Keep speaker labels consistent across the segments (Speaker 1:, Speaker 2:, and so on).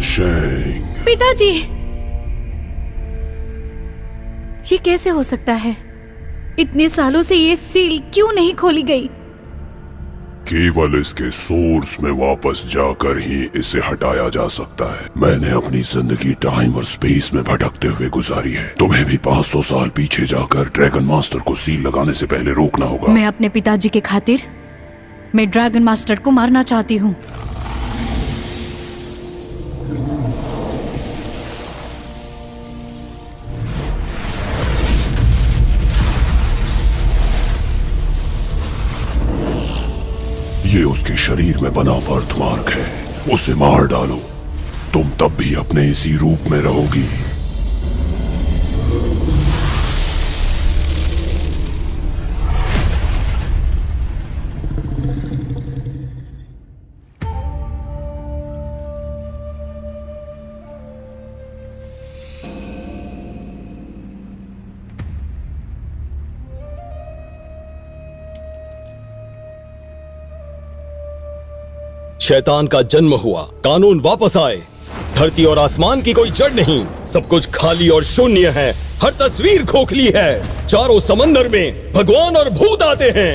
Speaker 1: शेंग।
Speaker 2: पिताजी, ये कैसे हो सकता है? इतने सालों से ये सील क्यों नहीं खोली गई?
Speaker 1: केवल इसके सोर्स में वापस जाकर ही इसे हटाया जा सकता है। मैंने अपनी जिंदगी टाइम और स्पेस में भटकते हुए गुजारी है। तुम्हें भी 500 साल पीछे जाकर ड्रैगन मास्टर को सील लगाने से पहले रोकना होगा।
Speaker 2: मैं अपने पिताजी के खातिर मैं ड्रैगन मास्टर को मारना चाहती हूँ।
Speaker 1: ये उसके शरीर में बना बर्थमार्क है, उसे मार डालो। तुम तब भी अपने इसी रूप में रहोगी।
Speaker 3: शैतान का जन्म हुआ, कानून वापस आए। धरती और आसमान की कोई जड़ नहीं, सब कुछ खाली और शून्य है। हर तस्वीर खोखली है। चारों समंदर में भगवान और भूत आते हैं।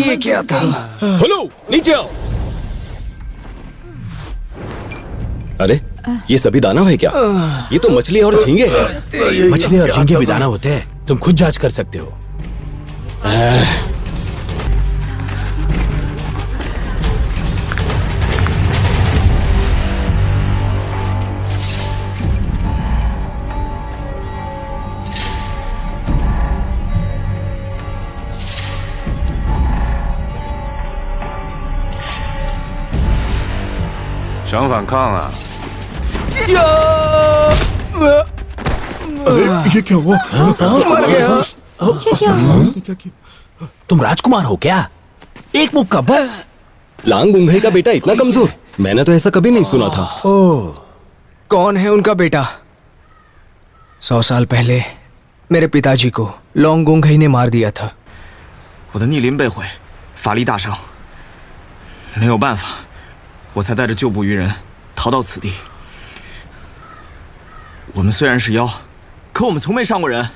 Speaker 4: ये क्या था?
Speaker 3: हेलो, नीचे आओ। अरे, ये सभी दानव है क्या? ये तो मछली और झींगे हैं।
Speaker 4: मछली और झींगे भी दानव होते हैं। तुम खुद जांच कर सकते हो।
Speaker 5: 想反抗啊！
Speaker 1: ये क्या हुआ?
Speaker 4: मर गया। तुम राजकुमार हो क्या? एक मुक्का बस।
Speaker 3: लांग गुंघई का बेटा इतना कमजोर? मैंने तो ऐसा कभी नहीं सुना था।
Speaker 6: कौन है उनका बेटा? 100 साल पहले मेरे पिताजी को लॉन्ग गुंघई ने मार दिया था।
Speaker 7: 我的逆鳞被毁，法力大伤，没有办法，我才带着旧部鱼人逃到此地。我们虽然是妖，可我们从没伤过人。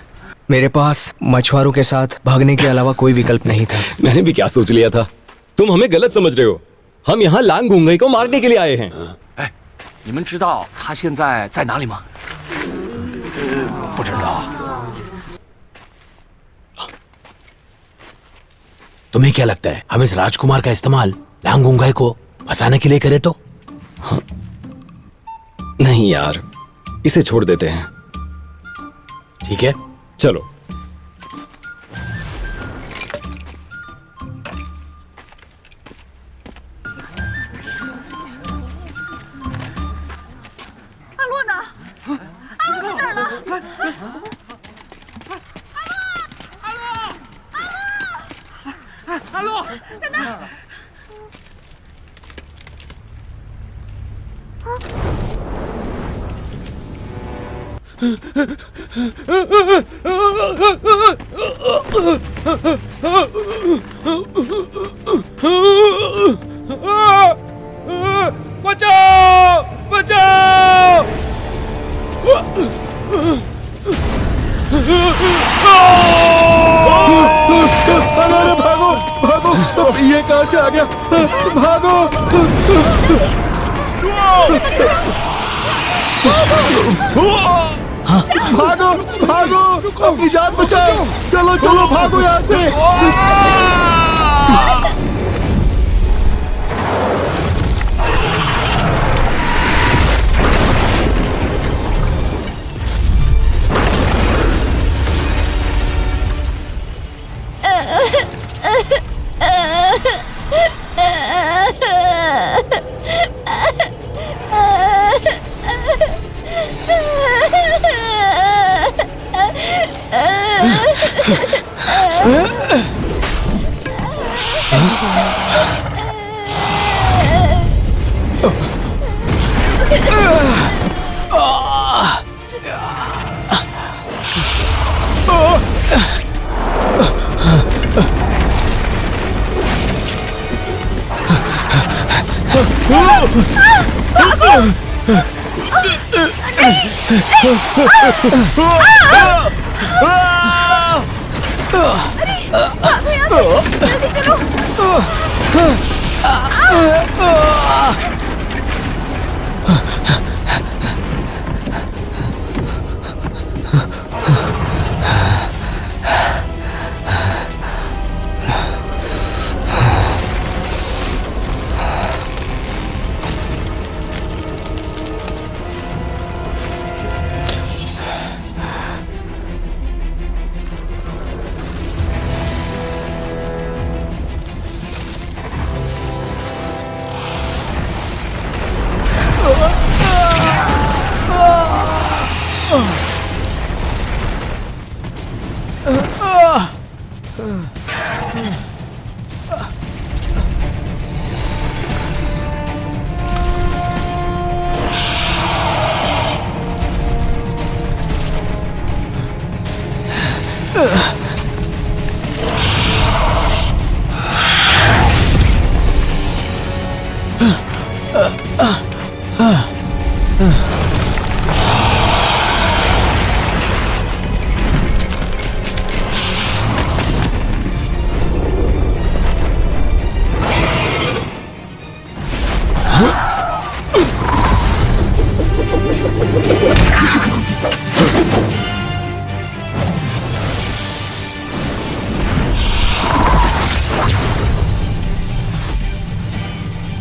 Speaker 6: मेरे पास मछुआरों के साथ भागने के अलावा कोई विकल्प नहीं था।
Speaker 3: मैंने भी क्या सोच लिया था। तुम हमें गलत समझ रहे हो। हम यहाँ लांग गुंघई को मारने के लिए आए हैं।
Speaker 5: 哎，你们知道他现在在哪里吗？
Speaker 4: 不知道। तुम्हें क्या लगता है हम इस राजकुमार का इस्तेमाल लांग गुंघई को फंसाने के लिए करें तो?
Speaker 3: हाँ। नहीं यार, इसे छोड़ देते हैं।
Speaker 4: ठीक है,
Speaker 3: चलो।
Speaker 8: बचाओ! बचाओ!
Speaker 1: अरे भागो भागो! ये कहां से आ गया? भागो! भागो भागो! अपनी जान बचाओ! चलो चलो भागो यहाँ से!
Speaker 2: जल्दी चलो।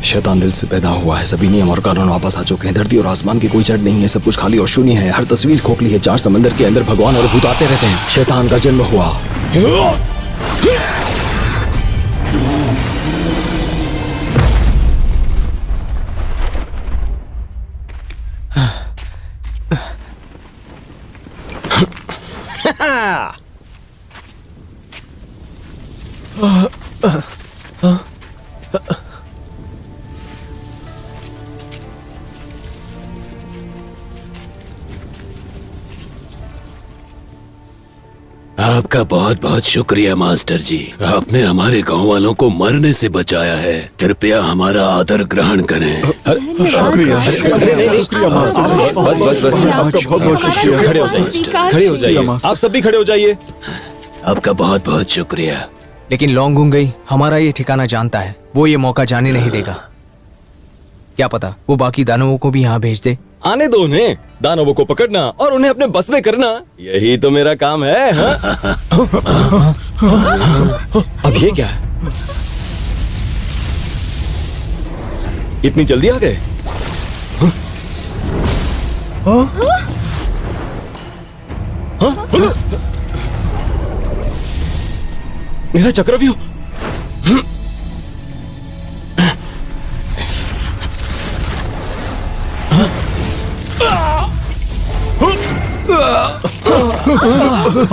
Speaker 3: शैतान दिल से पैदा हुआ है, सभी नियम और कानून वापस आ चुके हैं। धरती और आसमान की कोई जड़ नहीं है, सब कुछ खाली और शून्य है। हर तस्वीर खोखली है। 4 समंदर के अंदर भगवान और भूत आते रहते हैं। शैतान का जन्म हुआ।
Speaker 4: आपका बहुत बहुत शुक्रिया मास्टर जी, आपने हमारे गांव वालों को मरने से बचाया है। कृपया हमारा आदर ग्रहण करें।
Speaker 3: बस बस बस, खड़े हो जाइए, खड़े हो जाइए। आप सब भी खड़े हो जाइए।
Speaker 4: आपका बहुत बहुत शुक्रिया।
Speaker 6: लेकिन लॉन्गुंगई हमारा ये ठिकाना जानता है, वो ये मौका जाने नहीं देगा। क्या पता वो बाकी दानवों को भी यहाँ भेज दे।
Speaker 3: आने दो उन्हें, दानवों को पकड़ना और उन्हें अपने बस में करना, यही तो मेरा काम है। हाँ? अब ये क्या है? इतनी जल्दी आ गए? मेरा चक्रव्यूह।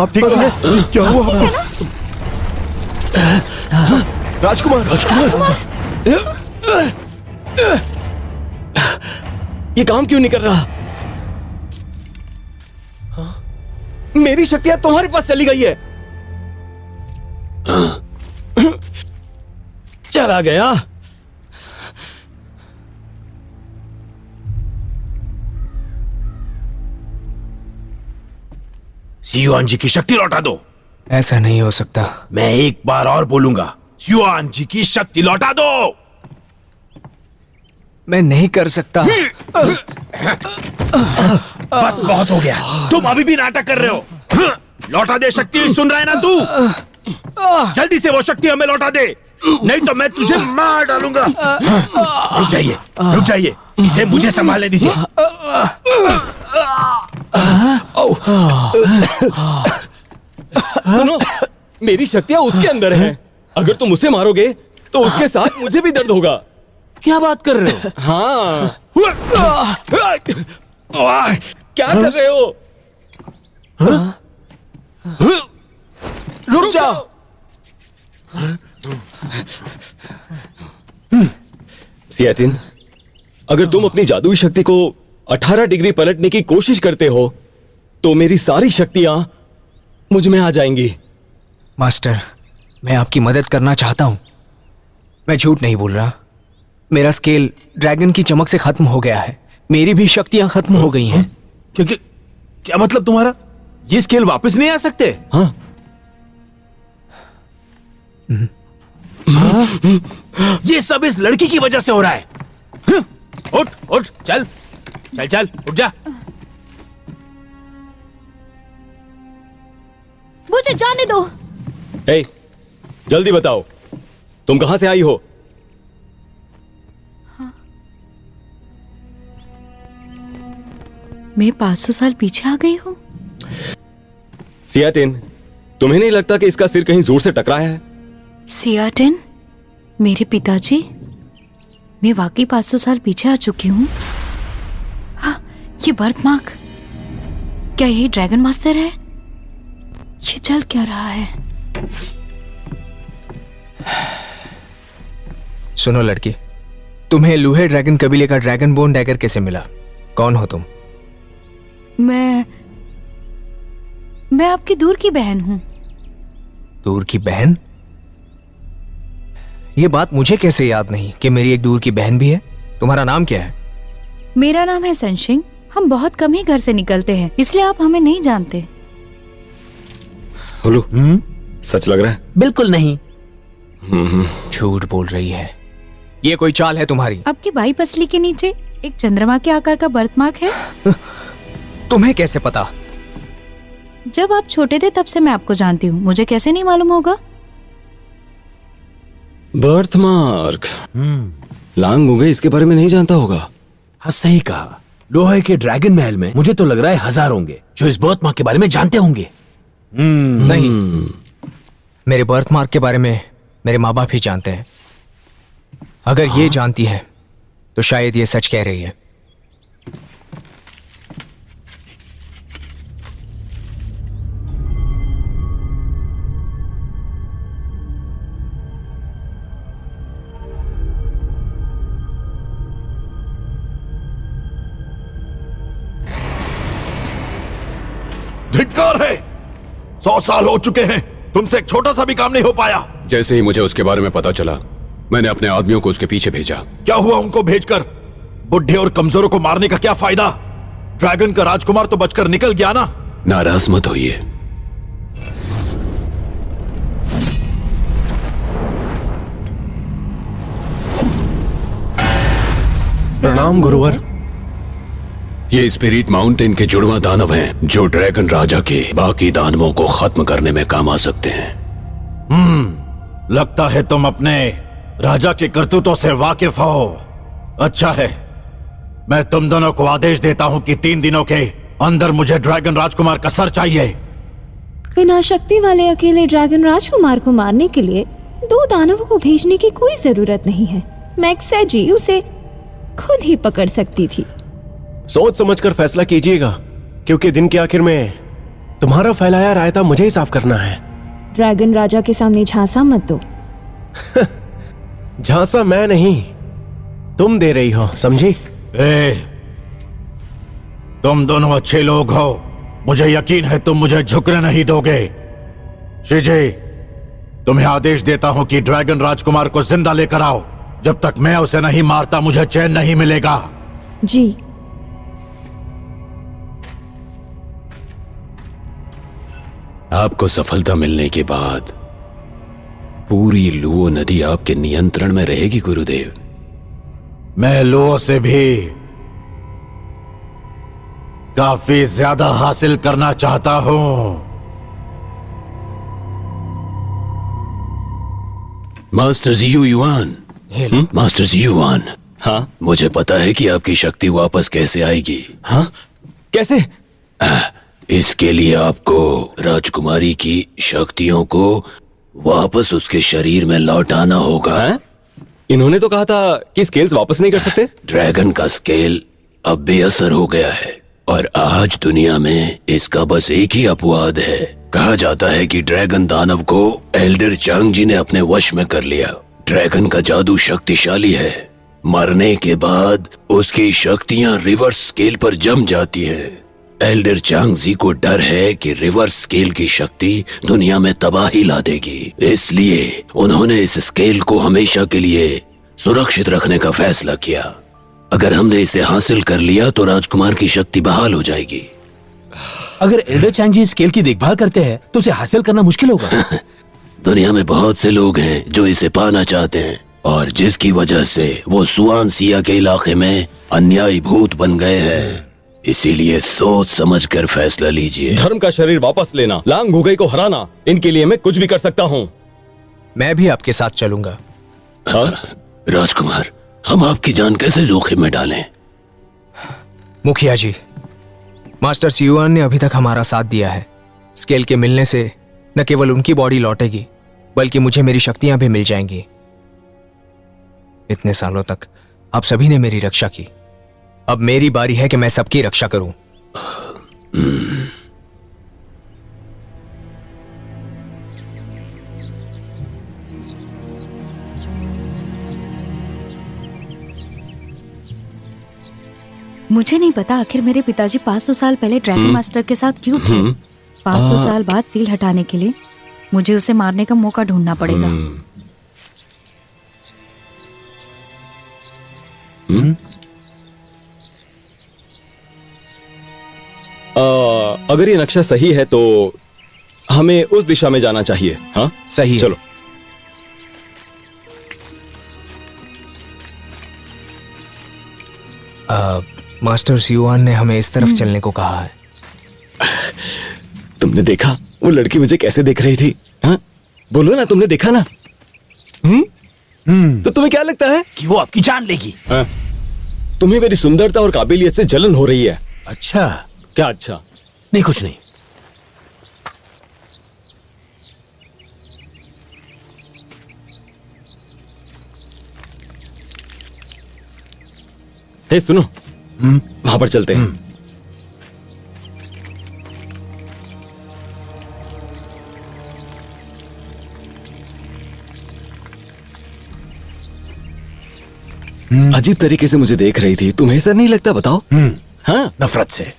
Speaker 3: आप ठीक तो हैं? क्या हुआ आपको? राजकुमार, राजकुमार, ये काम क्यों नहीं कर रहा? मेरी शक्तियां तुम्हारे पास चली गई है। चला गया।
Speaker 4: युआन जी की शक्ति लौटा दो।
Speaker 6: ऐसा नहीं हो सकता।
Speaker 4: मैं एक बार और बोलूंगा, युआन जी की शक्ति लौटा दो।
Speaker 6: मैं नहीं कर सकता।
Speaker 4: बस बहुत हो गया, तुम अभी भी नाटक कर रहे हो। लौटा दे शक्ति, सुन रहा है ना तू? जल्दी से वो शक्ति हमें लौटा दे, नहीं तो मैं तुझे मार डालूंगा। रुक जाइए, इसे मुझे संभालने दीजिए।
Speaker 3: सुनो, मेरी शक्तियां उसके अंदर हैं। अगर तुम उसे मारोगे तो उसके साथ मुझे भी दर्द होगा।
Speaker 4: क्या बात कर रहे हो?
Speaker 3: हाँ। क्या कर रहे हो?
Speaker 6: रुक जाओ।
Speaker 3: सियाचिन, अगर तुम अपनी जादुई शक्ति को 18 डिग्री पलटने की कोशिश करते हो तो मेरी सारी शक्तियां मुझ में आ जाएंगी।
Speaker 6: मास्टर, मैं आपकी मदद करना चाहता हूं। मैं झूठ नहीं बोल रहा। मेरा स्केल ड्रैगन की चमक से खत्म हो गया है। मेरी भी शक्तियां खत्म हो गई हैं।
Speaker 4: क्योंकि क्या मतलब तुम्हारा? ये स्केल वापस नहीं आ सकते?
Speaker 3: हाँ।
Speaker 4: ये सब इस लड़की की वजह से हो रहा है। उठ उठ, चल चल चल, उठ जा।
Speaker 2: मुझे जाने दो।
Speaker 3: हे, जल्दी बताओ, तुम कहां से आई हो?
Speaker 2: मैं 500 साल पीछे आ गई हूँ।
Speaker 3: सियाटिन, तुम्हें नहीं लगता कि इसका सिर कहीं जोर से टकराया है?
Speaker 2: सियाटिन, मेरे पिताजी, मैं वाकई 500 साल पीछे आ चुकी हूँ। हाँ, ये बर्थ मार्क, क्या यही ड्रैगन मास्टर है? ये चल क्या रहा है?
Speaker 6: सुनो लड़की, तुम्हें लूहे ड्रैगन कबीले का ड्रैगन बोन डैगर कैसे मिला? कौन हो तुम?
Speaker 2: मैं आपकी दूर की बहन हूं।
Speaker 6: दूर की बहन? ये बात मुझे कैसे याद नहीं कि मेरी एक दूर की बहन भी है? तुम्हारा नाम क्या है?
Speaker 2: मेरा नाम है सनशिंग। हम बहुत कम ही घर से निकलते हैं, इसलिए आप हमें नहीं जानते।
Speaker 3: हेलो, सच लग रहा है?
Speaker 4: बिल्कुल नहीं।
Speaker 6: झूठ बोल रही है। ये कोई चाल है तुम्हारी?
Speaker 2: आपकी बाई पसली के नीचे एक चंद्रमा के आकार का बर्थमार्क है।
Speaker 6: तुम्हें कैसे पता?
Speaker 2: जब आप छोटे थे तब से मैं आपको जानती हूँ, मुझे कैसे नहीं मालूम होगा?
Speaker 3: बर्थमार्क। लांगुंगे इसके बारे में नहीं जानता होगा।
Speaker 4: हाँ, सही कहा। लोहे के ड्रैगन महल में मुझे तो लग रहा है 1000 होंगे जो इस बर्थ मार्क के बारे में जानते होंगे।
Speaker 6: नहीं, मेरे बर्थ मार्क के बारे में मेरे माँ बाप ही जानते हैं। अगर ये जानती है तो शायद ये सच कह रही है।
Speaker 1: धिक्कार है। 100 साल हो चुके हैं, तुमसे एक छोटा सा भी काम नहीं हो पाया।
Speaker 9: जैसे ही मुझे उसके बारे में पता चला, मैंने अपने आदमियों को उसके पीछे भेजा।
Speaker 1: क्या हुआ उनको भेजकर? बुढ़े और कमजोरों को मारने का क्या फायदा? ड्रैगन का राजकुमार तो बचकर निकल गया ना।
Speaker 9: नाराज मत होइए।
Speaker 4: प्रणाम गुरुवर।
Speaker 9: ये स्पिरिट माउंटेन के जुड़वा दानव हैं जो ड्रैगन राजा के बाकी दानवों को खत्म करने में काम आ सकते हैं।
Speaker 1: लगता है तुम अपने राजा के करतूतों से वाकिफ हो। अच्छा है, मैं तुम दोनों को आदेश देता हूं कि 3 दिनों के अंदर मुझे ड्रैगन राजकुमार का सर चाहिए।
Speaker 10: बिना शक्ति वाले अकेले ड्रैगन राजकुमार को मारने के लिए 2 दानवों को भेजने की कोई जरूरत नहीं है। मैक्सेजी उसे खुद ही पकड़ सकती थी।
Speaker 8: सोच समझकर फैसला कीजिएगा, क्योंकि दिन के आखिर में तुम्हारा फैलाया रायता मुझे ही साफ करना है।
Speaker 10: ड्रैगन राजा के सामने झांसा मत दो।
Speaker 8: झांसा मैं नहीं, तुम दे रही हो, समझी?
Speaker 1: तुम दोनों अच्छे लोग हो, मुझे यकीन है तुम मुझे झुकने नहीं दोगे। शिजी, तुम्हें आदेश देता हूं कि ड्रैगन राजकुमार को जिंदा लेकर आओ। जब तक मैं उसे नहीं मारता मुझे चैन नहीं मिलेगा।
Speaker 10: जी।
Speaker 9: आपको सफलता मिलने के बाद पूरी लुओ नदी आपके नियंत्रण में रहेगी गुरुदेव।
Speaker 1: मैं लुओ से भी काफी ज्यादा हासिल करना चाहता हूं।
Speaker 9: मास्टर जियू युआन, मास्टर जियू युआन,
Speaker 3: हाँ?
Speaker 9: मुझे पता है कि आपकी शक्ति वापस कैसे आएगी।
Speaker 3: हाँ? कैसे?
Speaker 9: इसके लिए आपको राजकुमारी की शक्तियों को वापस उसके शरीर में लौटाना होगा।
Speaker 3: हाँ? इन्होंने तो कहा था कि स्केल्स वापस नहीं कर सकते।
Speaker 9: ड्रैगन का स्केल अब बेअसर हो गया है और आज दुनिया में इसका बस एक ही अपवाद है। कहा जाता है कि ड्रैगन दानव को एल्डर चांग जी ने अपने वश में कर लिया। ड्रैगन का जादू शक्तिशाली है, मरने के बाद उसकी शक्तियां रिवर्स स्केल पर जम जाती हैं। एल्डर चांगजी को डर है कि रिवर्स स्केल की शक्ति दुनिया में तबाही ला देगी, इसलिए उन्होंने इस स्केल को हमेशा के लिए सुरक्षित रखने का फैसला किया। अगर हमने इसे हासिल कर लिया तो राजकुमार की शक्ति बहाल हो जाएगी।
Speaker 4: अगर एल्डर चांगजी स्केल की देखभाल करते हैं तो उसे हासिल करना मुश्किल होगा।
Speaker 9: दुनिया में बहुत से लोग हैं जो इसे पाना चाहते हैं और जिसकी वजह से वो सुआन सिया के इलाके में अन्यायी भूत बन गए हैं। इसीलिए सोच समझकर फैसला लीजिए।
Speaker 3: धर्म का शरीर वापस लेना, लांग भूगई को हराना, इनके लिए मैं कुछ भी कर सकता हूँ।
Speaker 6: मैं भी आपके साथ चलूंगा।
Speaker 9: हाँ? राजकुमार, हम आपकी जान कैसे जोखिम में डालें?
Speaker 6: मुखिया जी, मास्टर सियुआन ने अभी तक हमारा साथ दिया है। स्केल के मिलने से न केवल उनकी बॉडी लौटेगी बल्कि मुझे मेरी शक्तियां भी मिल जाएंगी। इतने सालों तक आप सभी ने मेरी रक्षा की, अब मेरी बारी है कि मैं सबकी रक्षा करूं।
Speaker 2: मुझे नहीं पता आखिर मेरे पिताजी 500 साल पहले ड्रैगन मास्टर के साथ क्यों थे। 500 साल बाद सील हटाने के लिए मुझे उसे मारने का मौका ढूंढना पड़ेगा।
Speaker 3: अगर ये नक्शा सही है तो हमें उस दिशा में जाना चाहिए। हाँ
Speaker 6: सही है।
Speaker 3: चलो।
Speaker 6: मास्टर सियुआन ने हमें इस तरफ चलने को कहा है।
Speaker 3: तुमने देखा वो लड़की मुझे कैसे देख रही थी? हाँ? बोलो ना, तुमने देखा ना? तो तुम्हें क्या लगता है
Speaker 4: कि वो आपकी जान लेगी?
Speaker 3: हाँ? तुम्हें मेरी सुंदरता और काबिलियत से जलन हो रही है।
Speaker 4: अच्छा।
Speaker 3: क्या अच्छा?
Speaker 4: नहीं, कुछ नहीं।
Speaker 3: हे सुनो, वहां पर चलते हैं। अजीब तरीके से मुझे देख रही थी, तुम्हें ऐसा नहीं लगता? बताओ। हाँ,
Speaker 4: नफरत से।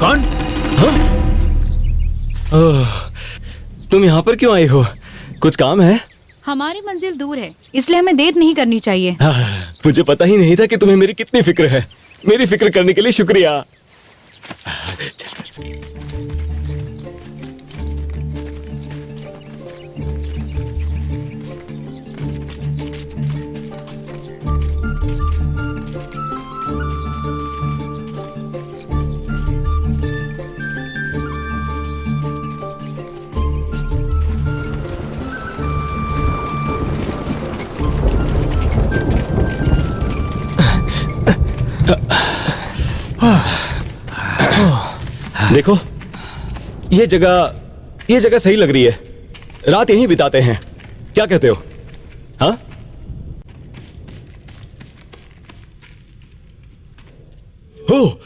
Speaker 4: कौन?
Speaker 3: हाँ? तुम यहाँ पर क्यों आई हो? कुछ काम है?
Speaker 2: हमारी मंजिल दूर है, इसलिए हमें देर नहीं करनी चाहिए।
Speaker 3: मुझे पता ही नहीं था कि तुम्हें मेरी कितनी फिक्र है। मेरी फिक्र करने के लिए शुक्रिया। चल, चल, चल। देखो, ये जगह सही लग रही है। रात यहीं बिताते हैं, क्या कहते हो? हाँ? हो,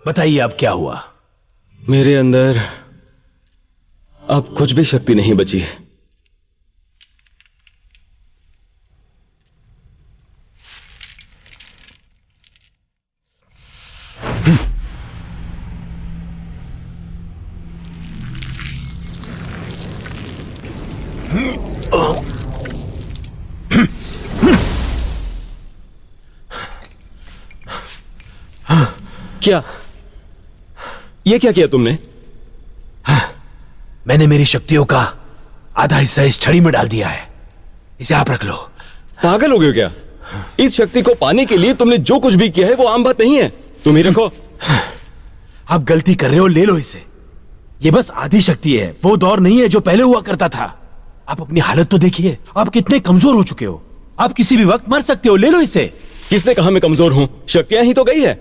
Speaker 4: बताइए अब क्या हुआ?
Speaker 3: मेरे अंदर अब कुछ भी शक्ति नहीं बची है। क्या? ये क्या किया तुमने?
Speaker 4: मैंने मेरी शक्तियों का आधा हिस्सा इस छड़ी में डाल दिया है। इसे आप रख लो।
Speaker 3: पागल हो गए हो क्या? इस शक्ति को पाने के लिए तुमने जो कुछ भी किया है वो आम बात नहीं है। तुम ही रखो।
Speaker 4: आप गलती कर रहे हो, ले लो इसे। ये बस आधी शक्ति है, वो दौर नहीं है जो पहले हुआ करता था। आप अपनी हालत तो देखिए, आप कितने कमजोर हो चुके हो। आप किसी भी वक्त मर सकते हो, ले लो इसे।
Speaker 3: किसने कहा मैं कमजोर हूं? शक्तियां ही तो गई है।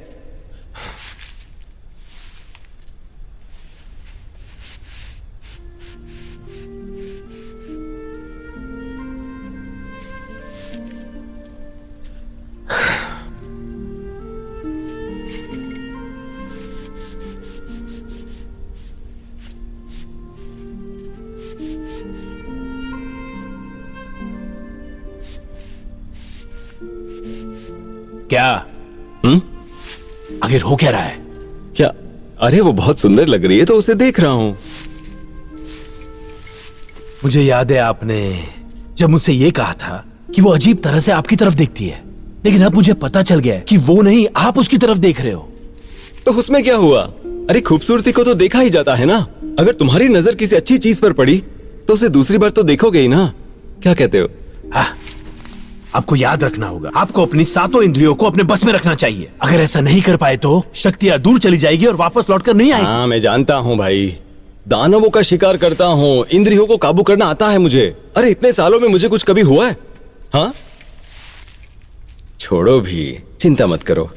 Speaker 4: क्या आखिर हो क्या रहा है?
Speaker 3: क्या? अरे वो बहुत सुंदर लग रही है तो उसे देख रहा हूं।
Speaker 4: मुझे याद है आपने जब मुझसे ये कहा था कि वो अजीब तरह से आपकी तरफ देखती है, लेकिन अब मुझे पता चल गया है कि वो नहीं, आप उसकी तरफ देख रहे हो।
Speaker 3: तो उसमें क्या हुआ? अरे खूबसूरती को तो देखा ही जाता है ना। अगर तुम्हारी नजर किसी अच्छी चीज पर पड़ी तो उसे दूसरी बार तो देखोगे ही ना। क्या कहते हो?
Speaker 4: हाँ, आपको याद रखना होगा, आपको अपनी सातों इंद्रियों को अपने बस में रखना चाहिए। अगर ऐसा नहीं कर पाए तो शक्तियां दूर चली जाएगी और वापस लौटकर नहीं आएगी।
Speaker 3: हाँ मैं जानता हूँ भाई, दानवों का शिकार करता हूँ, इंद्रियों को काबू करना आता है मुझे। अरे इतने सालों में मुझे कुछ कभी हुआ है? हाँ छोड़ो भी, चिंता मत करो।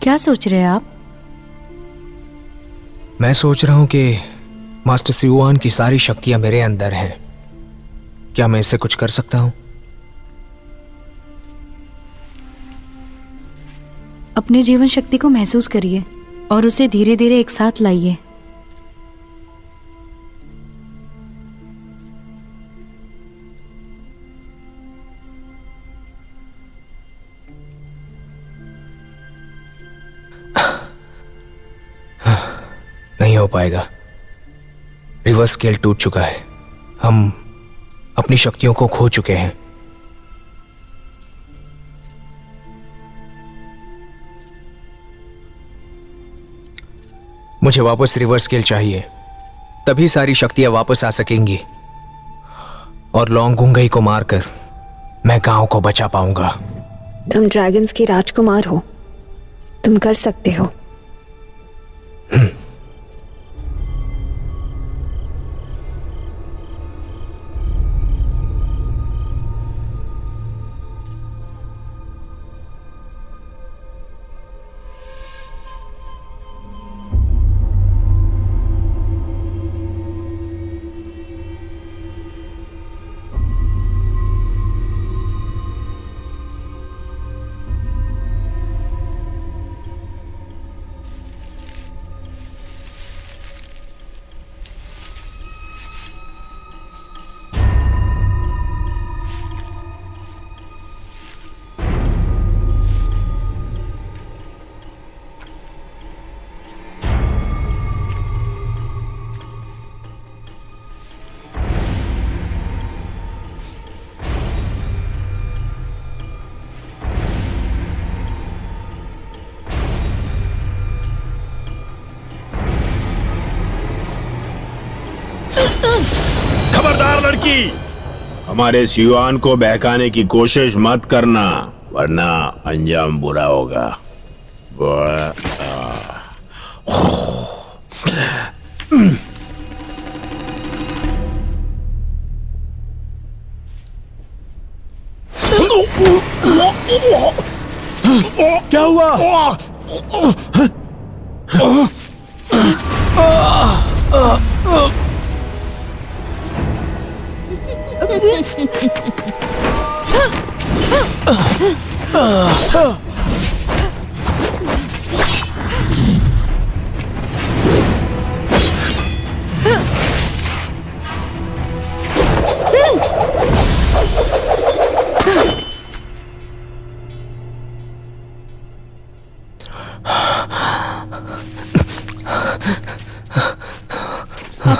Speaker 2: क्या सोच रहे हैं आप?
Speaker 6: मैं सोच रहा हूं कि मास्टर सियुआन की सारी शक्तियां मेरे अंदर हैं। क्या मैं इससे कुछ कर सकता हूं?
Speaker 2: अपने जीवन शक्ति को महसूस करिए और उसे धीरे धीरे एक साथ लाइए।
Speaker 6: नहीं हो पाएगा। रिवर्स स्केल टूट चुका है। हम अपनी शक्तियों को खो चुके हैं। मुझे वापस रिवर्स स्केल चाहिए, तभी सारी शक्तियां वापस आ सकेंगी और लोंगुंगई को मारकर मैं गांव को बचा पाऊंगा।
Speaker 10: तुम ड्रैगन्स के राजकुमार हो, तुम कर सकते हो।
Speaker 4: खबरदार लड़की, हमारे सियुआन को बहकाने की कोशिश मत करना, वरना अंजाम बुरा होगा। क्या हुआ?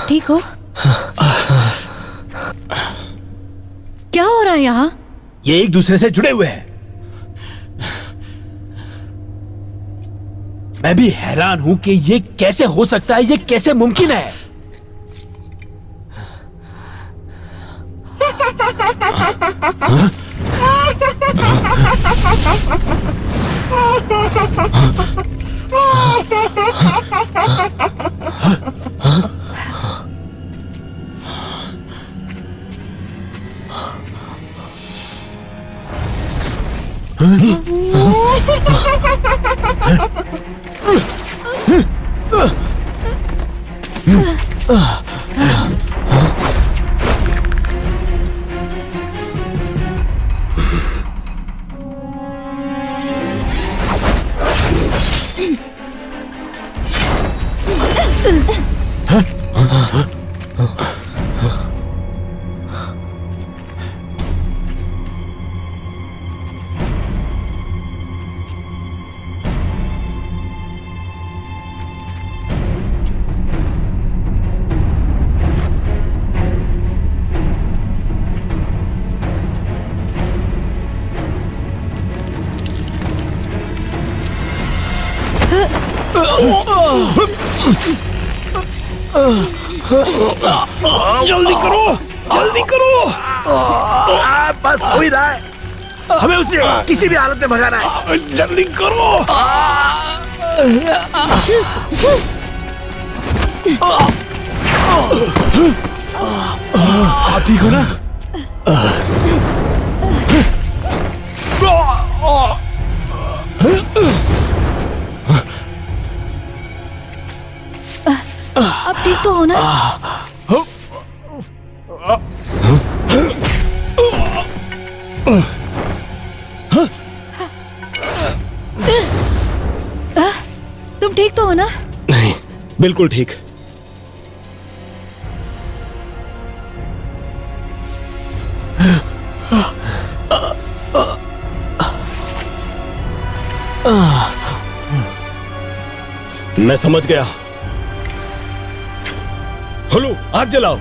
Speaker 2: ठीक हो? क्या हो रहा है यहाँ?
Speaker 4: ये एक दूसरे से जुड़े हुए हैं। मैं भी हैरान हूं कि ये कैसे हो सकता है, ये कैसे मुमकिन है। जल्दी करो, जल्दी करो। बस हो ही रहा है, हमें उसे किसी भी हालत में भगाना है। जल्दी करो। आप ठीक हो ना?
Speaker 2: अब ठीक तो हो ना? तुम ठीक तो हो ना?
Speaker 3: नहीं, बिल्कुल ठीक। मैं समझ गया। हुलू, आग जलाओ।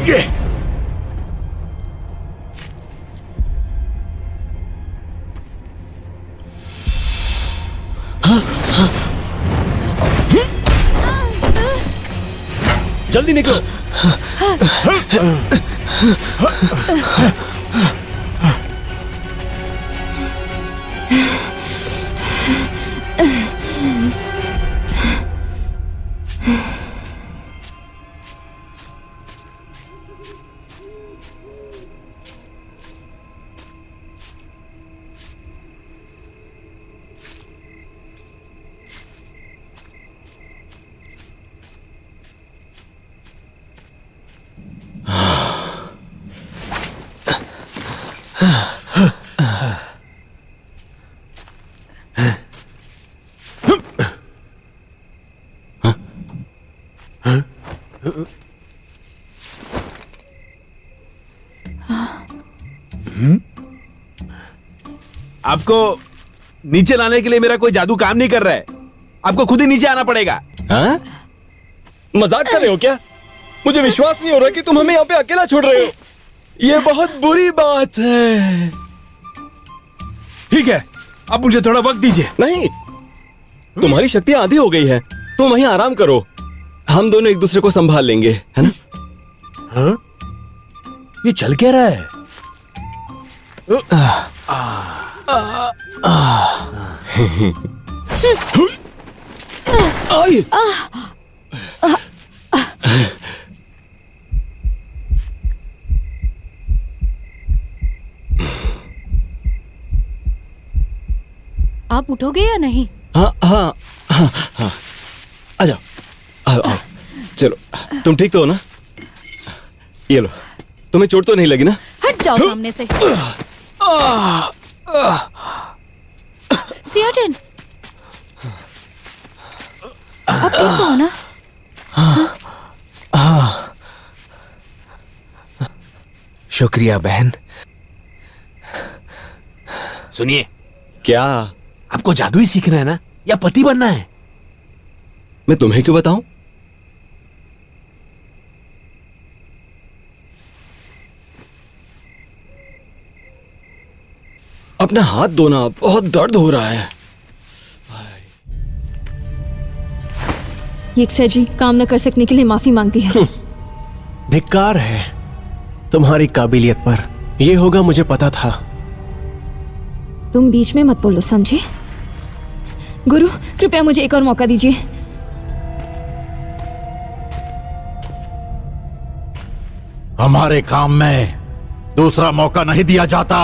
Speaker 4: ये
Speaker 3: जल्दी निकलो।
Speaker 4: आपको नीचे लाने के लिए मेरा कोई जादू काम नहीं कर रहा है, आपको खुद ही नीचे आना पड़ेगा।
Speaker 3: हाँ? मजाक कर रहे हो क्या? मुझे विश्वास नहीं हो रहा कि तुम हमें यहाँ पे अकेला छोड़ रहे हो। ये बहुत बुरी बात है।
Speaker 4: ठीक है, अब मुझे थोड़ा वक्त दीजिए।
Speaker 3: नहीं, तुम्हारी शक्ति आधी हो गई है, तुम वहीं आराम करो। हम दोनों एक दूसरे को संभाल लेंगे, है ना?
Speaker 4: हाँ? ये चल क्या रहा है?
Speaker 3: आई।
Speaker 2: आप उठोगे या नहीं?
Speaker 3: हाँ हाँ हाँ हाँ, आ जाओ, आओ आओ, चलो। तुम ठीक तो हो ना? ये लो, तुम्हें चोट तो नहीं लगी ना?
Speaker 2: हट जाओ सामने से। सियाटिन, आप ठीक तो हो ना?
Speaker 6: शुक्रिया बहन।
Speaker 4: सुनिए,
Speaker 3: क्या?
Speaker 4: आपको जादू ही सीखना है ना, या पति बनना है?
Speaker 3: मैं तुम्हें क्यों बताऊं? अपना हाथ धोना, बहुत दर्द हो रहा है।
Speaker 10: ये जी काम न कर सकने के लिए माफी मांगती है।
Speaker 8: धिक्कार है तुम्हारी काबिलियत पर। ये होगा मुझे पता था।
Speaker 10: तुम बीच में मत बोलो, समझे? गुरु, कृपया मुझे एक और मौका दीजिए।
Speaker 4: हमारे काम में दूसरा मौका नहीं दिया जाता।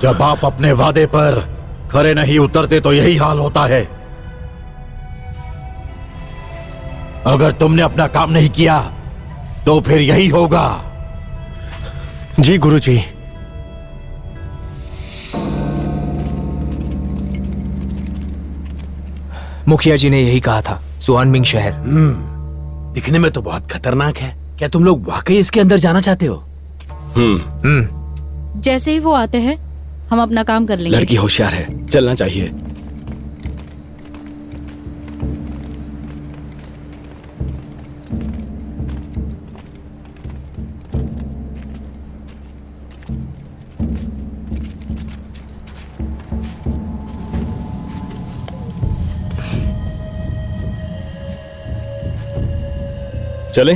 Speaker 4: जब आप अपने वादे पर खरे नहीं उतरते तो यही हाल होता है। अगर तुमने अपना काम नहीं किया तो फिर यही होगा।
Speaker 8: जी गुरुजी।
Speaker 6: मुखिया जी ने यही कहा था, सुआनमिंग शहर।
Speaker 4: दिखने में तो बहुत खतरनाक है। क्या तुम लोग वाकई इसके अंदर जाना चाहते हो?
Speaker 2: जैसे ही वो आते हैं हम अपना काम कर लेंगे।
Speaker 3: लड़की होशियार है, चलना चाहिए। चले?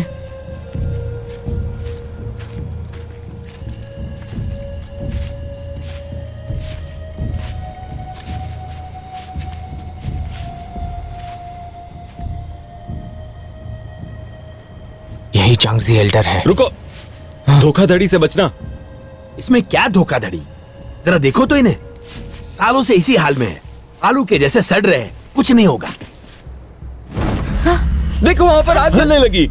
Speaker 6: यही चांगजी एल्डर है।
Speaker 3: रुको, धोखाधड़ी से बचना।
Speaker 4: इसमें क्या धोखाधड़ी? जरा देखो तो इन्हें, सालों से इसी हाल में है, आलू के जैसे सड़ रहे हैं। कुछ नहीं होगा।
Speaker 3: देखो वहां पर आग जलने लगी।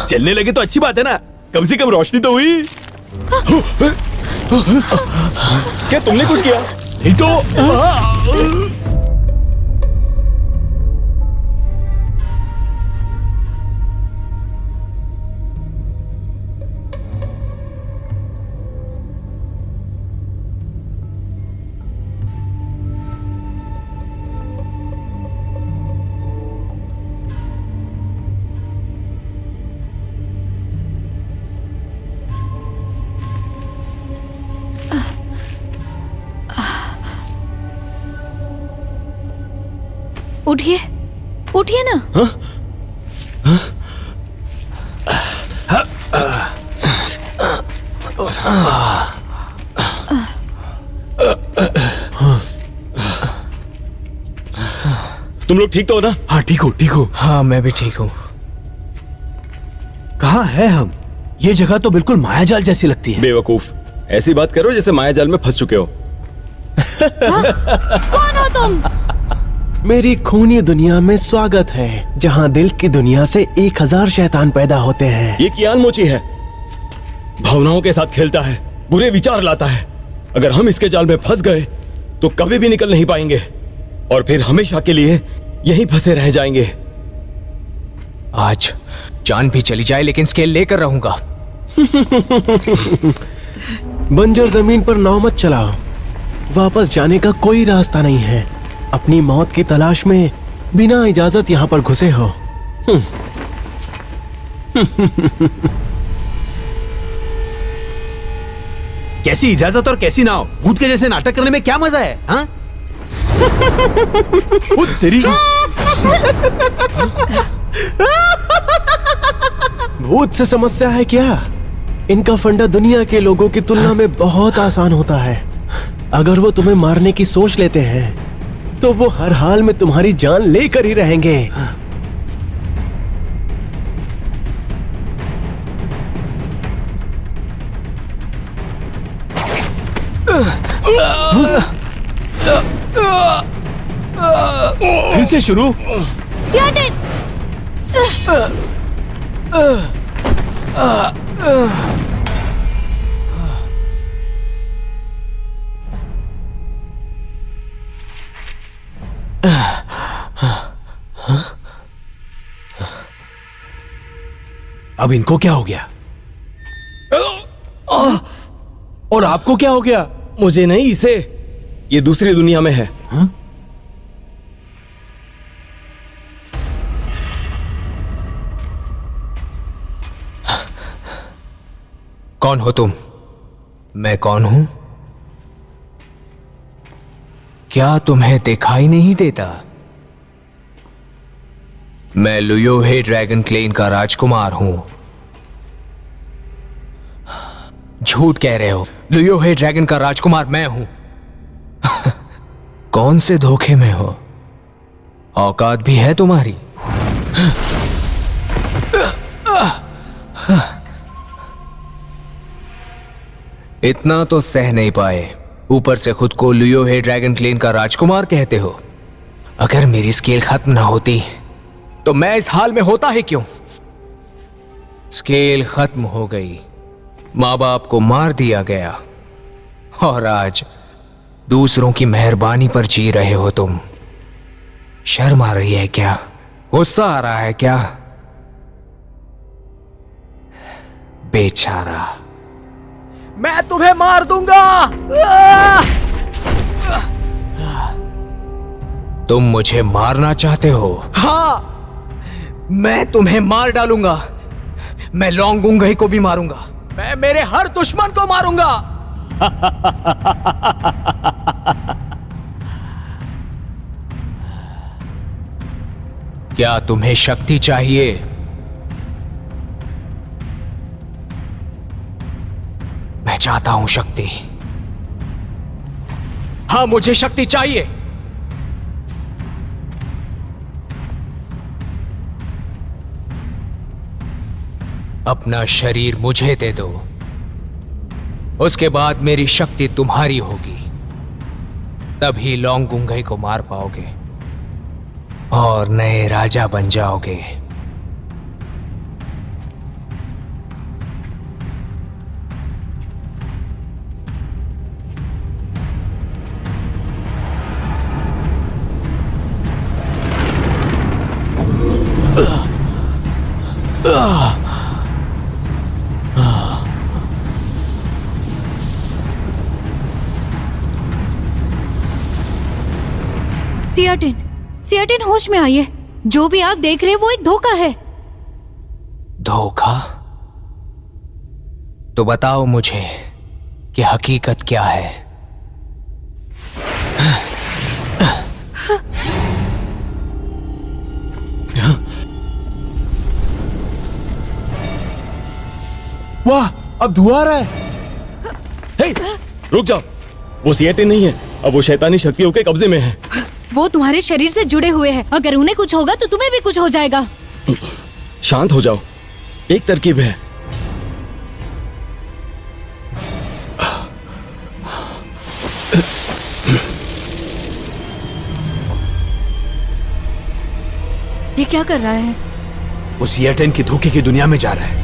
Speaker 4: चलने लगे तो अच्छी बात है ना, कम से कम रोशनी तो हुई।
Speaker 3: क्या तुमने कुछ किया?
Speaker 4: नहीं तो
Speaker 2: उठिए, उठिए ना।
Speaker 3: तुम लोग ठीक तो हो ना?
Speaker 4: हाँ ठीक हो, ठीक हो।
Speaker 6: हाँ मैं भी ठीक हूँ।
Speaker 4: कहाँ है हम? ये जगह तो बिल्कुल मायाजाल जैसी लगती है।
Speaker 3: बेवकूफ, ऐसी बात करो जैसे मायाजाल में फंस चुके हो।
Speaker 2: कौन हो तुम?
Speaker 8: मेरी खूनी दुनिया में स्वागत है, जहाँ दिल की दुनिया से 1000 शैतान पैदा होते हैं।
Speaker 3: ये कियान मोची है, भावनाओं के साथ खेलता है, बुरे विचार लाता है। अगर हम इसके जाल में फंस गए तो कभी भी निकल नहीं पाएंगे और फिर हमेशा के लिए यहीं फंसे रह जाएंगे।
Speaker 6: आज जान भी चली जाए लेकिन स्केल लेकर रहूंगा।
Speaker 8: बंजर जमीन पर नाव मत चलाओ, वापस जाने का कोई रास्ता नहीं है। अपनी मौत की तलाश में बिना इजाजत यहाँ पर घुसे हो।
Speaker 4: कैसी इजाजत और कैसी नाव? भूत के जैसे नाटक करने में क्या मजा है? हाँ? तेरी
Speaker 8: भूत से समस्या है क्या? इनका फंडा दुनिया के लोगों की तुलना में बहुत आसान होता है। अगर वो तुम्हें मारने की सोच लेते हैं तो वो हर हाल में तुम्हारी जान लेकर ही रहेंगे।
Speaker 4: फिर से शुरू। अब इनको क्या हो गया? और आपको क्या हो गया?
Speaker 3: मुझे नहीं, इसे। ये दूसरी दुनिया में है।
Speaker 6: कौन हो तुम? मैं कौन हूं? क्या तुम्हें दिखाई नहीं देता? मैं लुयोहे ड्रैगन क्लेन का राजकुमार हूं। झूठ कह रहे हो। लुयोहे ड्रैगन का राजकुमार मैं हूं। कौन से धोखे में हो? औकात भी है तुम्हारी? इतना तो सह नहीं पाए, ऊपर से खुद को लुयोहे ड्रैगन क्लेन का राजकुमार कहते हो। अगर मेरी स्केल खत्म ना होती तो मैं इस हाल में होता ही क्यों? स्केल खत्म हो गई, मां बाप को मार दिया गया, और आज दूसरों की मेहरबानी पर जी रहे हो तुम। शर्म आ रही है क्या? गुस्सा आ रहा है क्या? बेचारा, मैं तुम्हें मार दूंगा। तुम मुझे मारना चाहते हो? हाँ, मैं तुम्हें मार डालूंगा। मैं लॉन्गुंगई को भी मारूंगा। मैं मेरे हर दुश्मन को मारूंगा। क्या तुम्हें शक्ति चाहिए? मैं चाहता हूं शक्ति। हाँ, मुझे शक्ति चाहिए। अपना शरीर मुझे दे दो, उसके बाद मेरी शक्ति तुम्हारी होगी। तभी लॉन्गुंगई को मार पाओगे और नए राजा बन जाओगे।
Speaker 2: सियाटिन होश में आइए। जो भी आप देख रहे हैं वो एक धोखा है।
Speaker 6: धोखा? तो बताओ मुझे कि हकीकत क्या है।
Speaker 4: वाह, अब धुआं आ रहा है।
Speaker 3: हे, रुक जाओ। वो सियाटिन नहीं है, अब वो शैतानी शक्तियों के कब्जे में है।
Speaker 2: वो तुम्हारे शरीर से जुड़े हुए हैं। अगर उन्हें कुछ होगा तो तुम्हें भी कुछ हो जाएगा।
Speaker 3: शांत हो जाओ, एक तरकीब है।
Speaker 2: ये क्या कर रहा है?
Speaker 4: वो सियाटिन की धोखे की दुनिया में जा रहा है।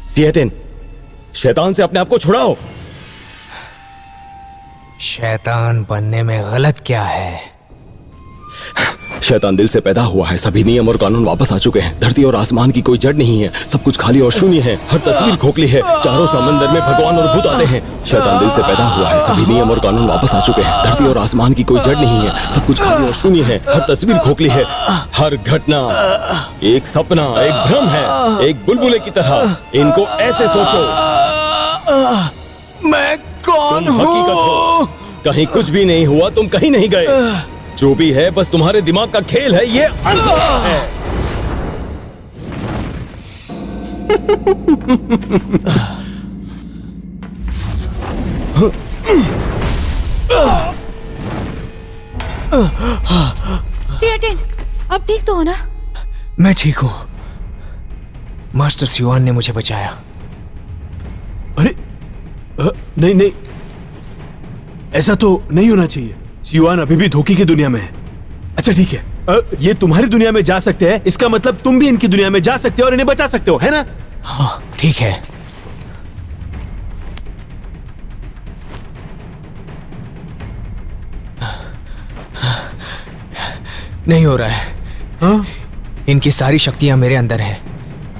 Speaker 3: सियाटिन, शैतान से अपने आप को छुड़ाओ।
Speaker 6: शैतान बनने में गलत क्या है?
Speaker 3: शैतान दिल से पैदा हुआ है। सभी नियम और कानून वापस आ चुके हैं। धरती और आसमान की कोई जड़ नहीं है। सब कुछ खाली और शून्य है। हर तस्वीर खोखली है। चारों समंदर में भगवान और भूत आते हैं। शैतान दिल से पैदा हुआ है। सभी नियम और कानून वापस आ चुके हैं। धरती और आसमान की कोई जड़ नहीं है। सब कुछ खाली और शून्य है। हर तस्वीर खोखली है। हर घटना एक सपना, एक भ्रम है, एक बुलबुले की तरह। इनको ऐसे सोचो,
Speaker 6: मैं कौन
Speaker 3: तुम हकीकत हो। कहीं कुछ भी नहीं हुआ, तुम कहीं नहीं गए। जो भी है बस तुम्हारे दिमाग का खेल है। ये अंधा है।
Speaker 2: सियाटिन, अब ठीक तो हो ना?
Speaker 6: मैं ठीक हूं। मास्टर सियुआन ने मुझे बचाया।
Speaker 4: अरे नहीं नहीं, ऐसा तो नहीं होना चाहिए। सियुआन अभी भी धोखे की दुनिया में है। अच्छा ठीक है, ये तुम्हारी दुनिया में जा सकते हैं, इसका मतलब तुम भी इनकी दुनिया में जा सकते हो और इन्हें बचा सकते हो, है ना?
Speaker 6: हाँ ठीक है। नहीं हो रहा है।
Speaker 4: हाँ?
Speaker 6: इनकी सारी शक्तियां मेरे अंदर हैं।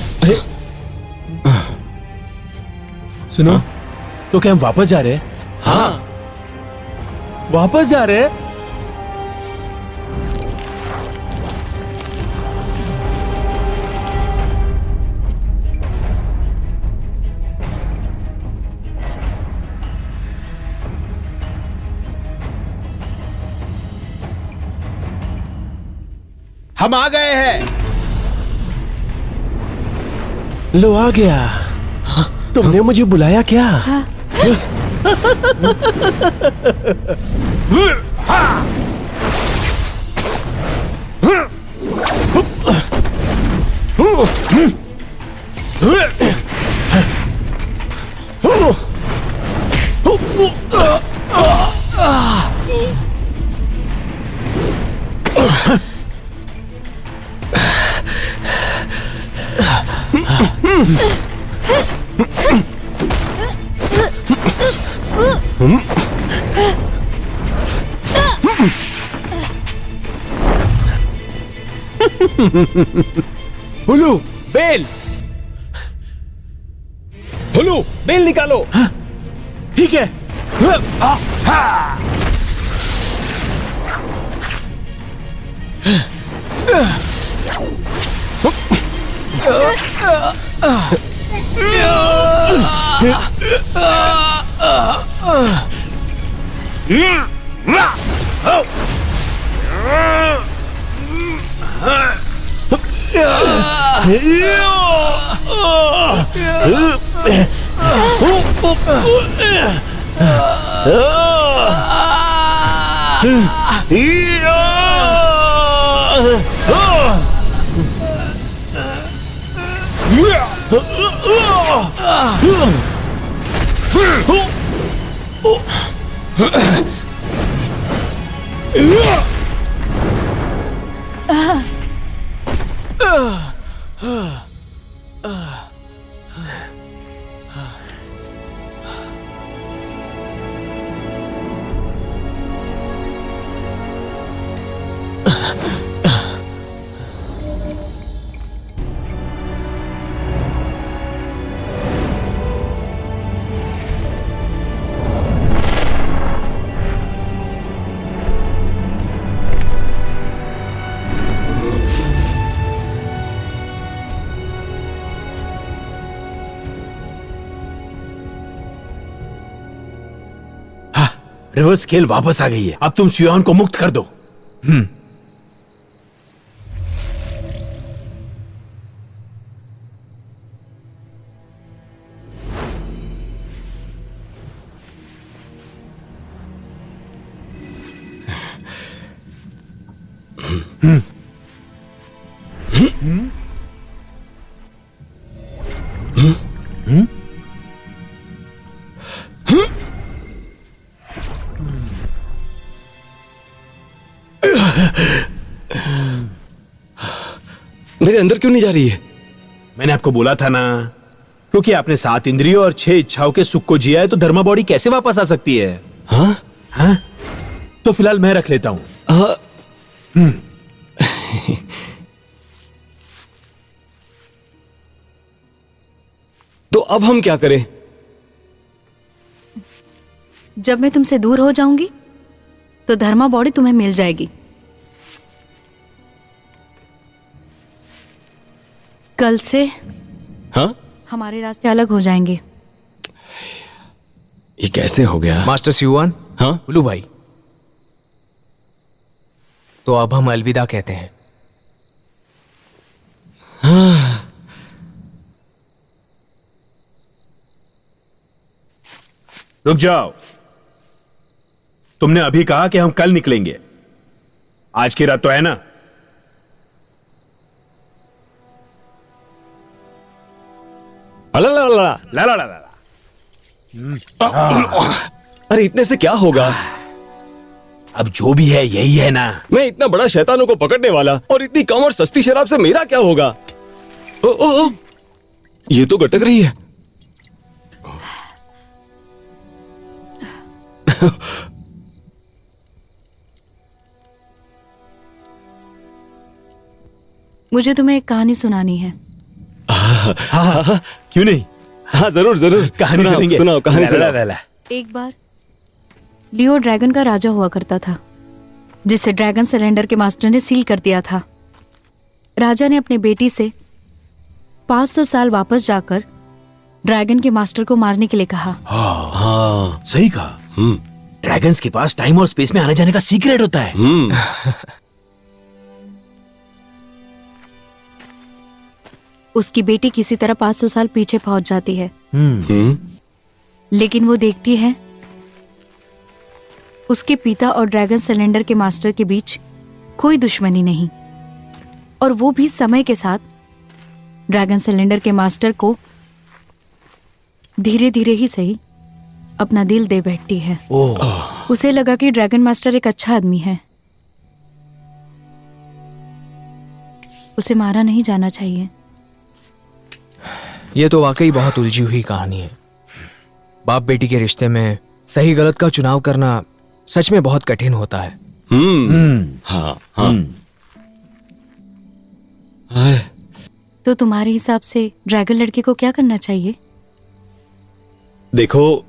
Speaker 4: सुनो, तो क्या हम वापस जा रहे हैं?
Speaker 3: हाँ,
Speaker 4: वापस जा रहे हैं? हम आ गए हैं।
Speaker 8: लो आ गया। तुमने मुझे बुलाया क्या?
Speaker 3: हुलू, बेल, हुलू, बेल निकालो।
Speaker 4: ठीक है। रिवर्स स्केल वापस आ गई है। अब तुम सुयान को मुक्त कर दो।
Speaker 3: मेरे अंदर क्यों नहीं जा रही है?
Speaker 4: मैंने आपको बोला था ना, क्योंकि आपने 7 इंद्रियों और 6 इच्छाओं के सुख को जिया है, तो धर्मा बॉडी कैसे वापस आ सकती है?
Speaker 3: हाँ?
Speaker 4: हाँ? तो फिलहाल मैं रख लेता हूं।
Speaker 3: तो अब हम क्या करें?
Speaker 2: जब मैं तुमसे दूर हो जाऊंगी तो धर्मा बॉडी तुम्हें मिल जाएगी। कल से
Speaker 3: हाँ?
Speaker 2: हमारे रास्ते अलग हो जाएंगे।
Speaker 3: ये कैसे हो गया?
Speaker 6: मास्टर सियुआन,
Speaker 3: हाँ?
Speaker 6: हुलू भाई, तो अब हम अलविदा कहते हैं।
Speaker 4: रुक जाओ। तुमने अभी कहा कि हम कल निकलेंगे। आज की रात तो है ना?
Speaker 3: अला
Speaker 4: ला ला ला ला।
Speaker 3: अरे इतने से क्या होगा?
Speaker 4: अब जो भी है यही है ना।
Speaker 3: मैं इतना बड़ा शैतानों को पकड़ने वाला, और इतनी कम और सस्ती शराब से मेरा क्या होगा? ओ, ये तो गटक रही है।
Speaker 2: मुझे तुम्हें एक कहानी सुनानी है।
Speaker 4: हाँ, क्यों नहीं?
Speaker 3: हाँ जरूर जरूर,
Speaker 8: कहानी सुनेंगे।
Speaker 3: सुनाओ कहानी
Speaker 8: ला,
Speaker 3: सुनाओ।
Speaker 8: ला, ला।
Speaker 2: एक बार लियो ड्रैगन का राजा हुआ करता था, जिसे ड्रैगन सिलेंडर के मास्टर ने सील कर दिया था। राजा ने अपनी बेटी से 500 साल वापस जाकर ड्रैगन के मास्टर को मारने के लिए कहा।
Speaker 8: हाँ सही कहा। ड्रैगन्स के पास टाइम और स्पेस में आने जाने का सीक्रेट होता है।
Speaker 2: उसकी बेटी किसी तरह 500 साल पीछे पहुंच जाती है, लेकिन वो देखती है उसके पिता और ड्रैगन सिलेंडर के मास्टर के बीच कोई दुश्मनी नहीं, और वो भी समय के साथ ड्रैगन सिलेंडर के मास्टर को धीरे धीरे ही सही अपना दिल दे बैठती है। उसे लगा कि ड्रैगन मास्टर एक अच्छा आदमी है, उसे मारा नहीं जाना चाहिए।
Speaker 6: ये तो वाकई बहुत उलझी हुई कहानी है। बाप बेटी के रिश्ते में सही गलत का चुनाव करना सच में बहुत कठिन होता है।
Speaker 3: हाँ हाँ।
Speaker 2: तो तुम्हारे हिसाब से ड्रैगन लड़के को क्या करना चाहिए?
Speaker 3: देखो,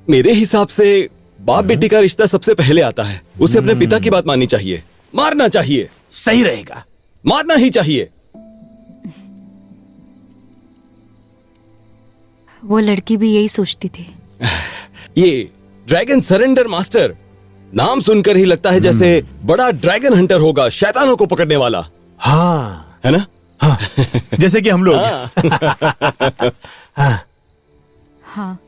Speaker 3: मेरे हिसाब से बाप बेटी का रिश्ता सबसे पहले आता है। उसे अपने पिता की बात माननी चाहिए, मारना चाहिए।
Speaker 8: सही रहेगा,
Speaker 3: मारना ही चाहिए।
Speaker 2: वो लड़की भी यही सोचती थी।
Speaker 3: ये ड्रैगन सरेंडर मास्टर नाम सुनकर ही लगता है जैसे बड़ा ड्रैगन हंटर होगा, शैतानों को पकड़ने वाला।
Speaker 8: हाँ
Speaker 3: है ना?
Speaker 8: हाँ जैसे कि हम लोग। हाँ
Speaker 2: हाँ,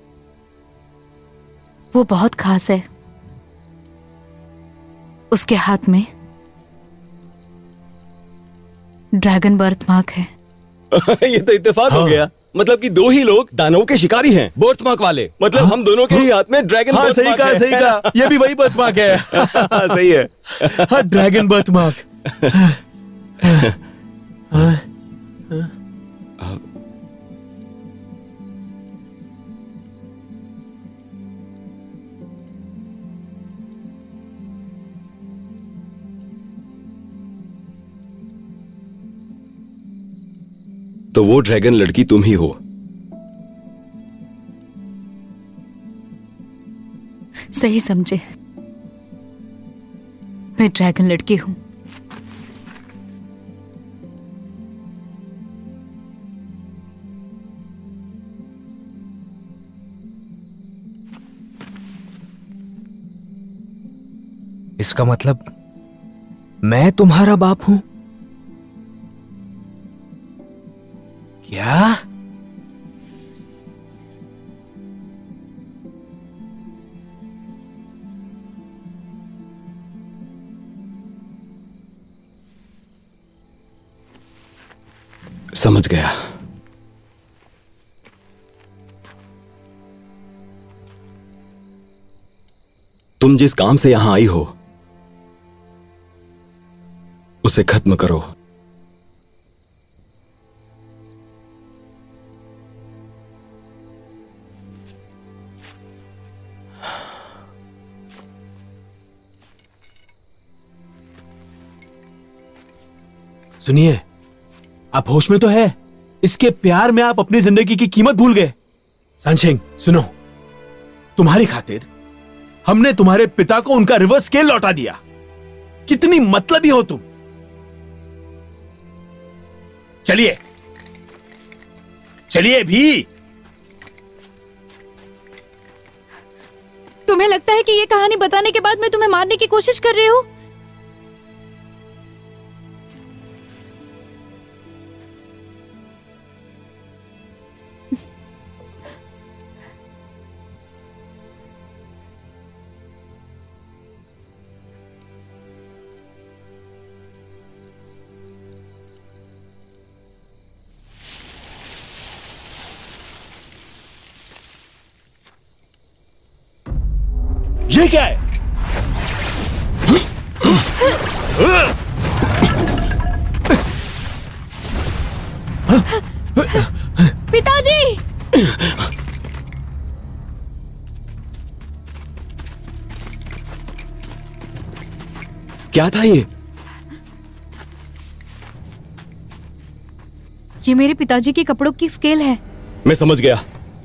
Speaker 2: वो बहुत खास है। उसके हाथ में ड्रैगन बर्थ मार्क है।
Speaker 3: ये तो इत्तेफाक हो गया। मतलब कि दो ही लोग दानवों के शिकारी हैं, बर्थमार्क वाले। मतलब हम दोनों के ही हाथ में ड्रैगन
Speaker 8: हाँ, सही कहा, सही कहा। ये भी वही बर्थमार्क है।
Speaker 3: सही है।
Speaker 8: हाँ, ड्रैगन बर्थमार्क।
Speaker 3: तो वो ड्रैगन लड़की तुम ही हो।
Speaker 2: सही समझे, मैं ड्रैगन लड़की हूं।
Speaker 6: इसका मतलब मैं तुम्हारा बाप हूं?
Speaker 8: क्या?
Speaker 3: समझ गया। तुम जिस काम से यहां आई हो उसे खत्म करो।
Speaker 8: सुनिए, आप होश में तो है? इसके प्यार में आप अपनी जिंदगी की कीमत भूल गए। सनशिंग सुनो, तुम्हारी खातिर हमने तुम्हारे पिता को उनका रिवर्स स्केल लौटा दिया। कितनी मतलबी हो तुम। चलिए चलिए भी।
Speaker 2: तुम्हें लगता है कि ये कहानी बताने के बाद मैं तुम्हें मारने की कोशिश कर रही हूं?
Speaker 8: ये क्या है?
Speaker 2: पिताजी!
Speaker 3: क्या था ये?
Speaker 2: ये मेरे पिताजी के कपड़ों की स्केल है।
Speaker 3: मैं समझ गया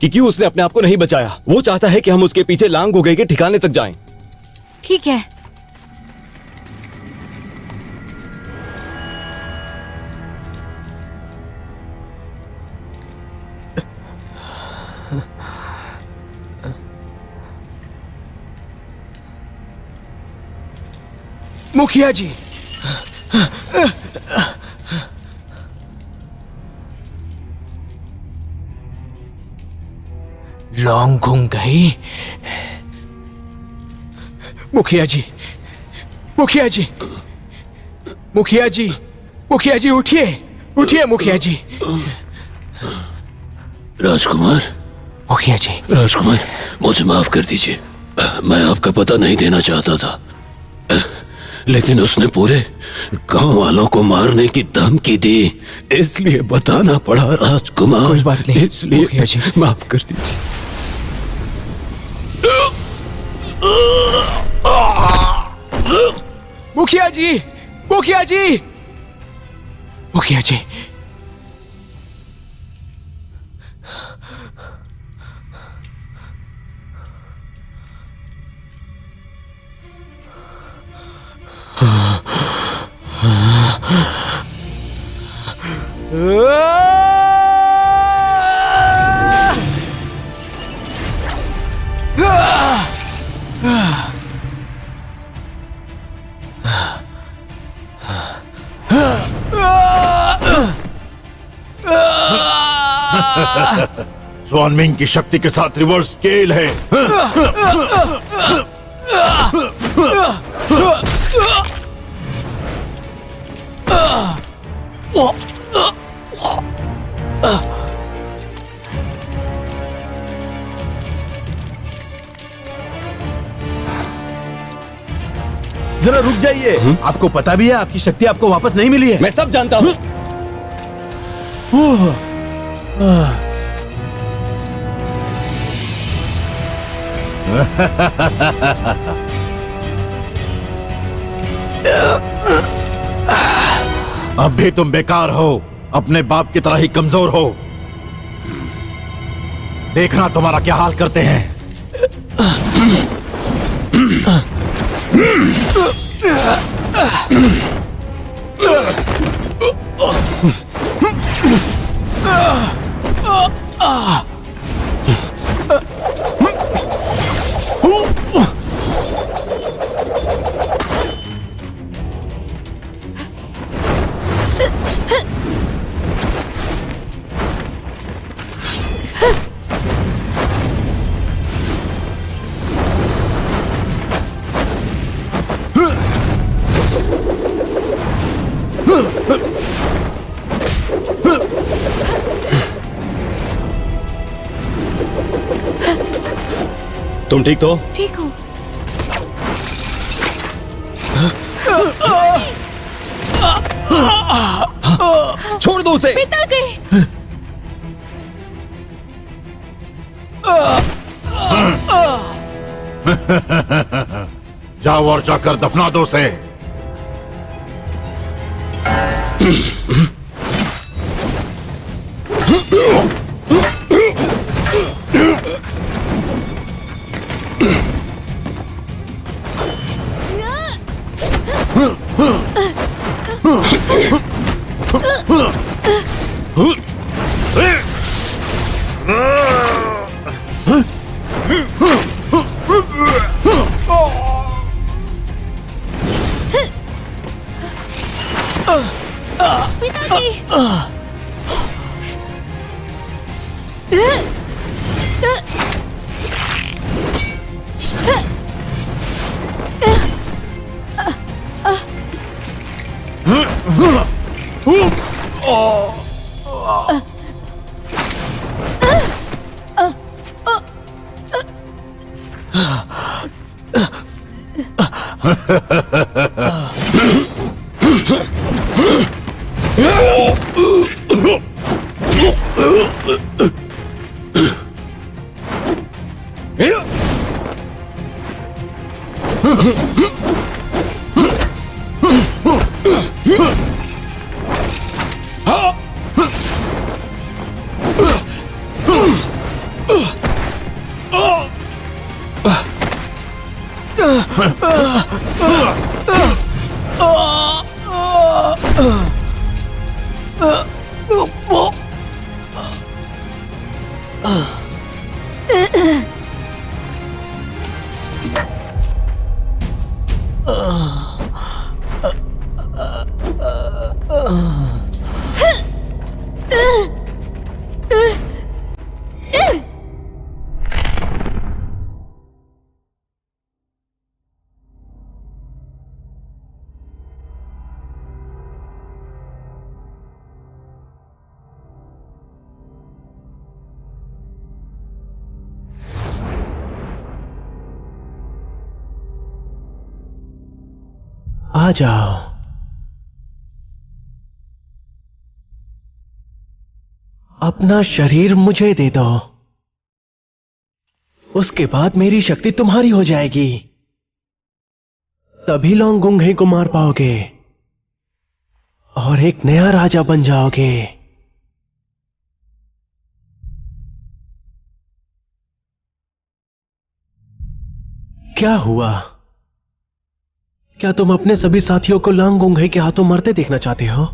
Speaker 3: कि क्यों उसने अपने आप को नहीं बचाया। वो चाहता है कि हम उसके पीछे लांग हो गए के ठिकाने तक जाएं।
Speaker 2: ठीक है।
Speaker 6: मुखिया जी, लॉन्ग घूम गई। मुखिया जी, मुखिया जी, मुखिया जी, मुखिया जी उठिए, उठिए मुखिया जी।
Speaker 9: राजकुमार,
Speaker 6: मुखिया जी,
Speaker 9: राजकुमार, मुझे माफ कर दीजिए। मैं आपका पता नहीं देना चाहता था, लेकिन उसने पूरे गांव वालों को मारने की धमकी दी, इसलिए बताना पड़ा राजकुमार।
Speaker 6: कोई बात नहीं,
Speaker 9: इसलिए
Speaker 6: मुखिया जी।
Speaker 9: माफ कर दीजिए।
Speaker 6: मुखिया जी, मुखिया जी, मुखिया जी।
Speaker 4: स्वान मिंग की शक्ति के साथ रिवर्स स्केल है। जरा रुक जाइए। आपको पता भी है आपकी शक्ति आपको वापस नहीं मिली है।
Speaker 3: मैं सब जानता हूं।
Speaker 4: अब भी तुम बेकार हो, अपने बाप की तरह ही कमजोर हो। देखना तुम्हारा क्या हाल करते हैं।
Speaker 3: तुम ठीक तो?
Speaker 2: ठीक हूँ।
Speaker 3: छोड़ दो उसे।
Speaker 2: पिताजी।
Speaker 4: जाओ और जाकर दफना दो उसे।
Speaker 8: आ जाओ। अपना शरीर मुझे दे दो, उसके बाद मेरी शक्ति तुम्हारी हो जाएगी। तभी लोंगुंगे को मार पाओगे और एक नया राजा बन जाओगे। क्या हुआ? क्या तुम अपने सभी साथियों को लोंगुंगे के हाथों मरते देखना चाहते हो?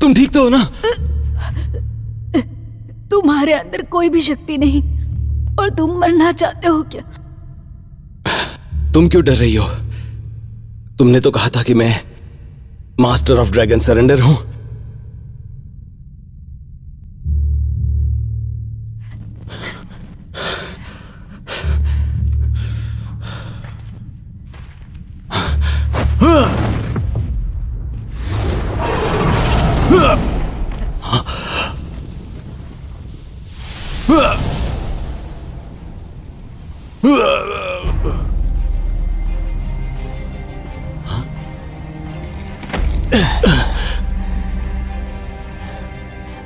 Speaker 3: तुम ठीक तो हो ना?
Speaker 2: तुम्हारे अंदर कोई भी शक्ति नहीं और तुम मरना चाहते हो क्या?
Speaker 3: तुम क्यों डर रही हो? तुमने तो कहा था कि मैं मास्टर ऑफ ड्रैगन सरेंडर हूं।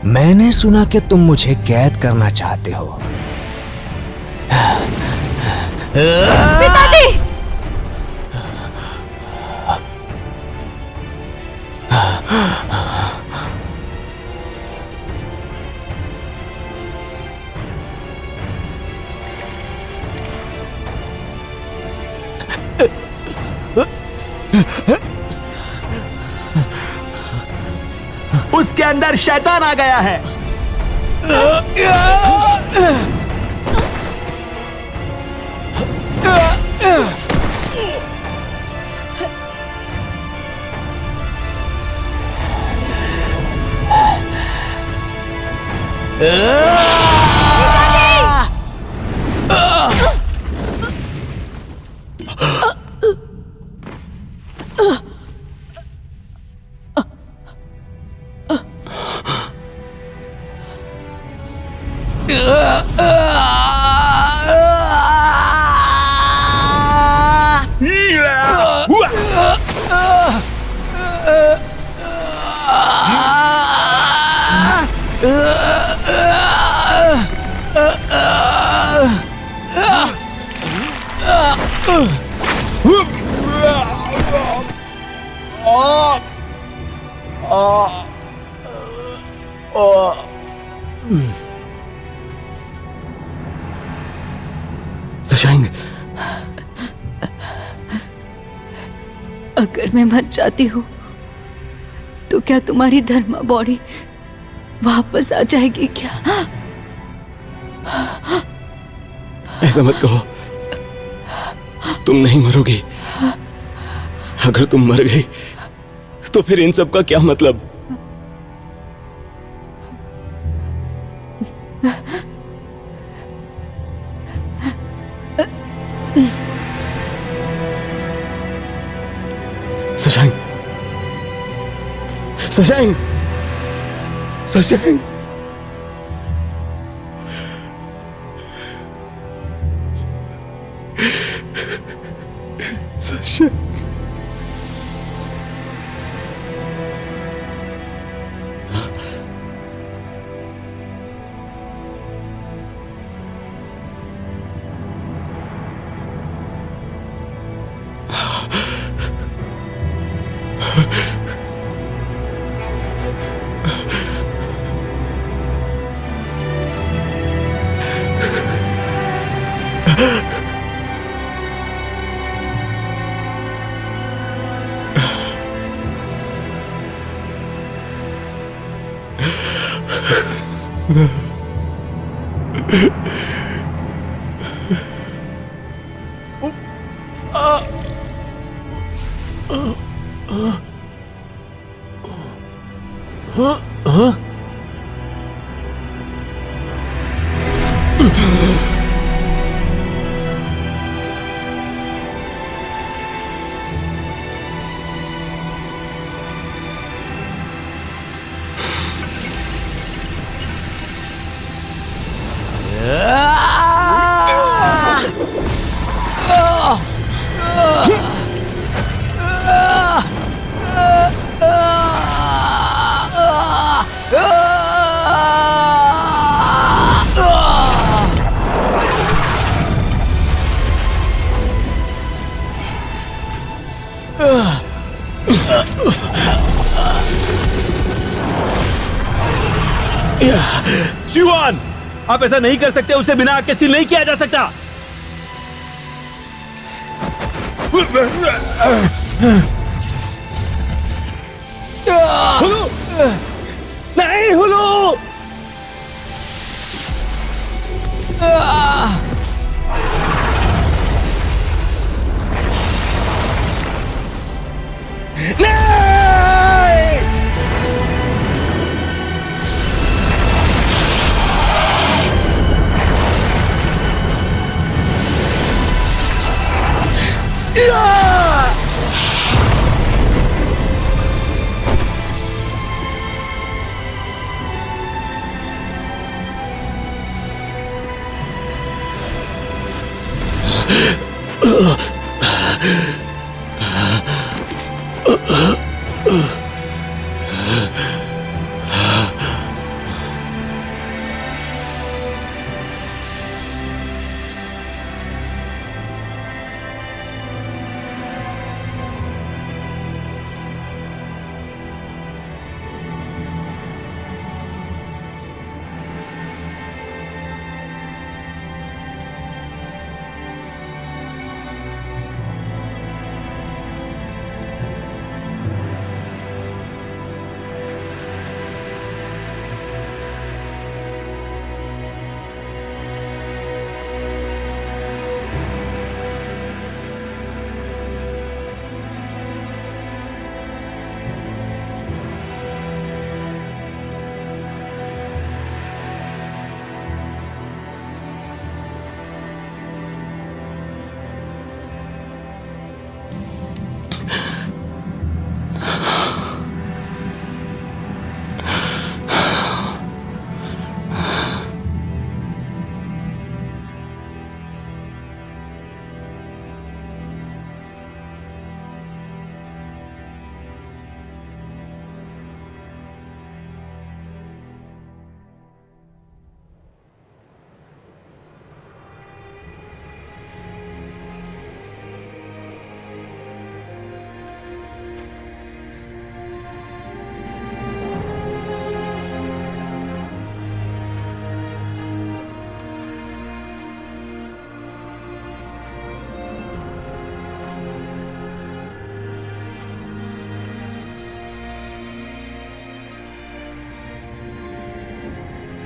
Speaker 6: मैंने सुना कि तुम मुझे कैद करना चाहते हो।
Speaker 2: पिताजी!
Speaker 5: उसके अंदर शैतान आ गया है।
Speaker 3: सशांग,
Speaker 2: अगर मैं मर जाती हूँ तो क्या तुम्हारी धर्मा बॉडी वापस आ जाएगी क्या?
Speaker 3: ऐसा मत कहो। तुम नहीं मरोगी। अगर तुम मर गई तो फिर इन सब का क्या मतलब? सशैंग, सशैंग, सशैंग। सशैंग।
Speaker 4: शिवान, आप ऐसा नहीं कर सकते, उसे बिना आग के सील नहीं किया जा सकता।
Speaker 3: हुलू! नहीं हुलू!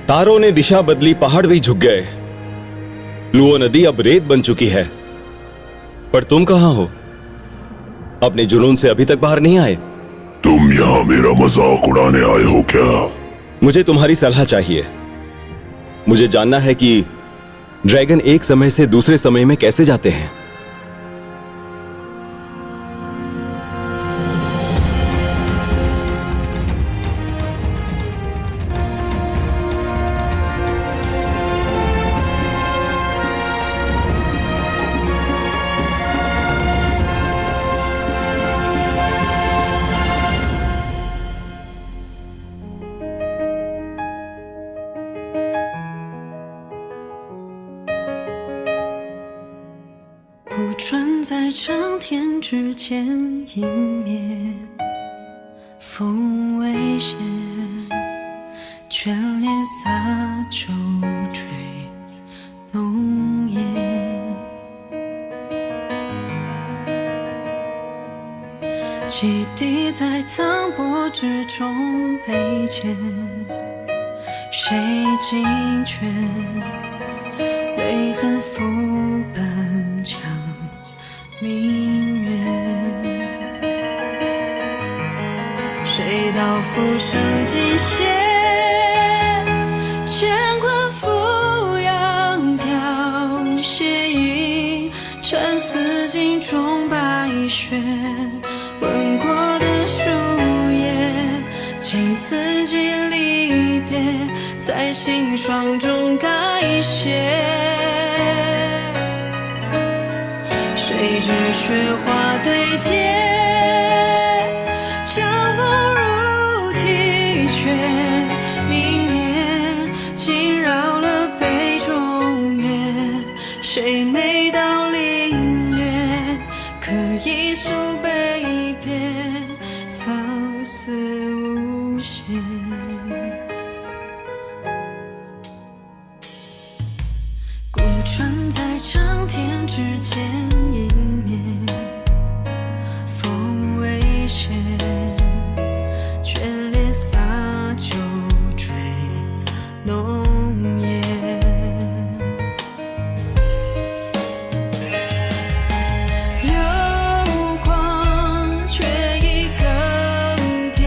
Speaker 3: तारों ने दिशा बदली, पहाड़ भी झुक गए। लुओ नदी अब रेत बन चुकी है। पर तुम कहां हो? अपने जुनून से अभी तक बाहर नहीं आए।
Speaker 1: तुम यहाँ मेरा मजाक उड़ाने आए हो क्या?
Speaker 3: मुझे तुम्हारी सलाह चाहिए। मुझे जानना है कि ड्रैगन एक समय से दूसरे समय में कैसे जाते हैं।
Speaker 11: 长天之间湮灭，风微歇，眷恋洒舟追浓烟。汽笛在苍波之中被牵，谁尽全？泪痕覆本墙明月。谁道浮生尽歇？乾坤俯仰凋谢影，沉思镜中白雪。吻过的树叶，经此际离别，在心霜中改写。谁知雪花堆叠，江风如啼雀，明灭，惊扰了杯中月。谁每到凌冽，可以诉悲别，曾思无限。孤船在长天之间湮灭，风微歇，眷恋洒舟追浓烟。流光却已更迭，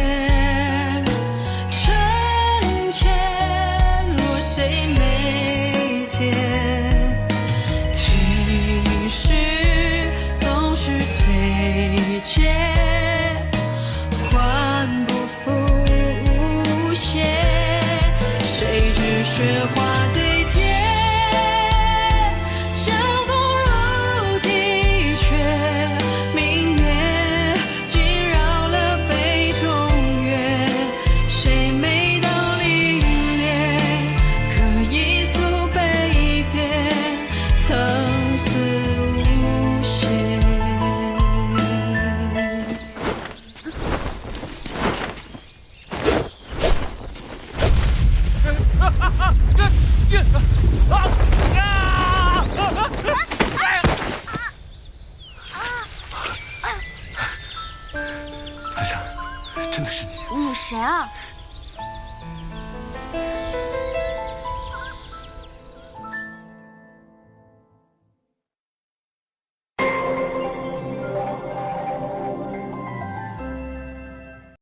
Speaker 11: 尘前落谁眉间？情绪总是催切，换不复无邪。谁知雪花堆叠，江风如啼雀，明灭，惊扰了杯中月。谁每到凌冽，可以诉悲别，曾思无限。
Speaker 7: 三生，真的是你？
Speaker 12: 你谁啊？